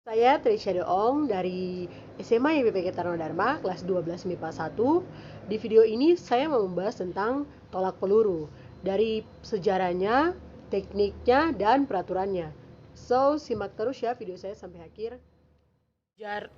Saya Trisha Deong dari SMA YPPK Tarunadharma kelas 12 MIPA 1. Di video ini saya mau membahas tentang tolak peluru dari sejarahnya, tekniknya, dan peraturannya. So, simak terus ya video saya sampai akhir.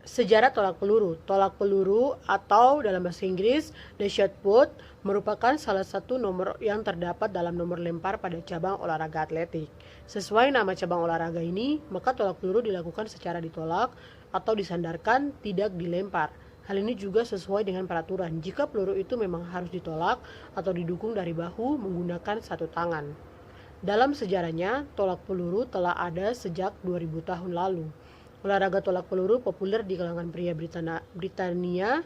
Sejarah tolak peluru. Tolak peluru atau dalam bahasa Inggris, the shot put, merupakan salah satu nomor yang terdapat dalam nomor lempar pada cabang olahraga atletik. Sesuai nama cabang olahraga ini, maka tolak peluru dilakukan secara ditolak atau disandarkan, tidak dilempar. Hal ini juga sesuai dengan peraturan. Jika peluru itu memang harus ditolak atau didukung dari bahu menggunakan satu tangan. Dalam sejarahnya, tolak peluru telah ada sejak 2000 tahun lalu. Olahraga tolak peluru populer di kalangan pria Britania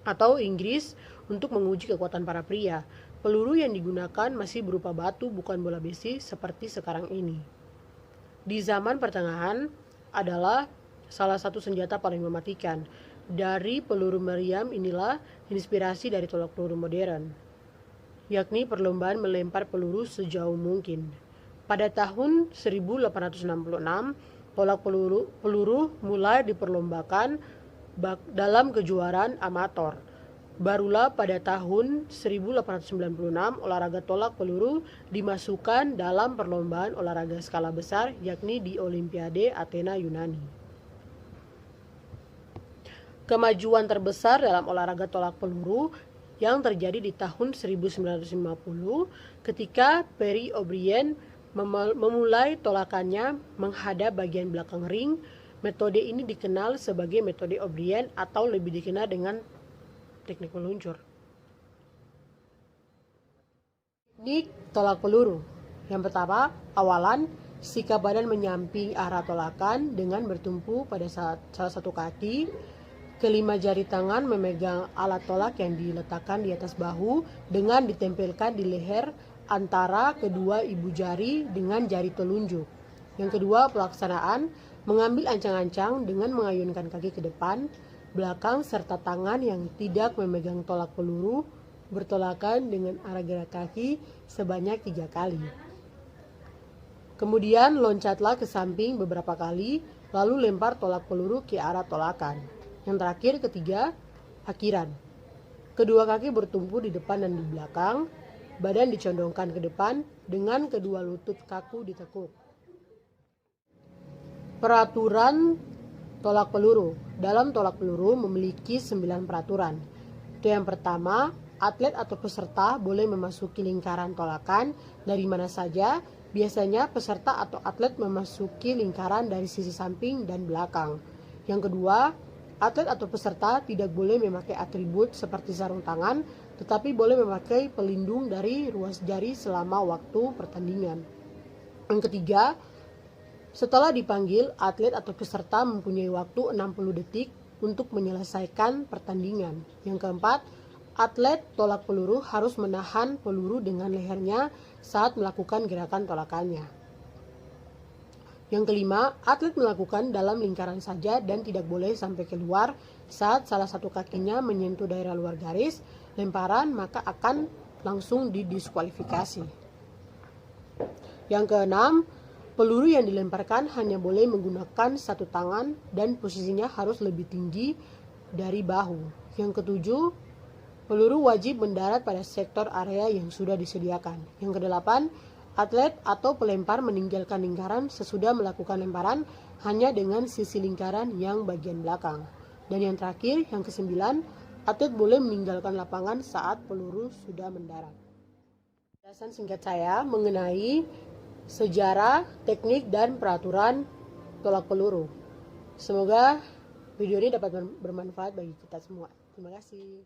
atau Inggris untuk menguji kekuatan para pria. Peluru yang digunakan masih berupa batu, bukan bola besi seperti sekarang ini. Di zaman pertengahan adalah salah satu senjata paling mematikan. Dari peluru meriam inilah inspirasi dari tolak peluru modern, yakni perlombaan melempar peluru sejauh mungkin. Pada tahun 1866, tolak peluru mulai diperlombakan dalam kejuaraan amator. Barulah pada tahun 1896 olahraga tolak peluru dimasukkan dalam perlombaan olahraga skala besar, yakni di Olimpiade Athena Yunani. Kemajuan terbesar dalam olahraga tolak peluru yang terjadi di tahun 1950 ketika Perry O'Brien memulai tolakannya menghadap bagian belakang ring. Metode ini dikenal sebagai metode O'Brien atau lebih dikenal dengan teknik meluncur. Teknik tolak peluru. Yang pertama, awalan, sikap badan menyamping arah tolakan dengan bertumpu pada salah satu kaki. Kelima jari tangan memegang alat tolak yang diletakkan di atas bahu dengan ditempelkan di leher antara kedua ibu jari dengan jari telunjuk. Yang kedua, pelaksanaan, mengambil ancang-ancang dengan mengayunkan kaki ke depan, belakang serta tangan yang tidak memegang tolak peluru bertolakan dengan arah gerak kaki sebanyak 3 kali. Kemudian loncatlah ke samping beberapa kali, lalu lempar tolak peluru ke arah tolakan. Yang terakhir, ketiga, akhiran. Kedua kaki bertumpu di depan dan di belakang, badan dicondongkan ke depan dengan kedua lutut kaku ditekuk. Peraturan tolak peluru. Dalam tolak peluru memiliki 9 peraturan. Itu yang pertama, atlet atau peserta boleh memasuki lingkaran tolakan dari mana saja. Biasanya peserta atau atlet memasuki lingkaran dari sisi samping dan belakang. Yang kedua, atlet atau peserta tidak boleh memakai atribut seperti sarung tangan, tetapi boleh memakai pelindung dari ruas jari selama waktu pertandingan. Yang ketiga, setelah dipanggil, atlet atau peserta mempunyai waktu 60 detik untuk menyelesaikan pertandingan. Yang keempat, atlet tolak peluru harus menahan peluru dengan lehernya saat melakukan gerakan tolakannya. Yang kelima, atlet melakukan dalam lingkaran saja dan tidak boleh sampai keluar. Saat salah satu kakinya menyentuh daerah luar garis lemparan, maka akan langsung didiskualifikasi. Yang keenam, peluru yang dilemparkan hanya boleh menggunakan satu tangan dan posisinya harus lebih tinggi dari bahu. Yang ketujuh, peluru wajib mendarat pada sektor area yang sudah disediakan. Yang kedelapan, atlet atau pelempar meninggalkan lingkaran sesudah melakukan lemparan hanya dengan sisi lingkaran yang bagian belakang. Dan yang terakhir, yang kesembilan, atlet boleh meninggalkan lapangan saat peluru sudah mendarat. Penjelasan singkat saya mengenai sejarah, teknik, dan peraturan tolak peluru. Semoga video ini dapat bermanfaat bagi kita semua. Terima kasih.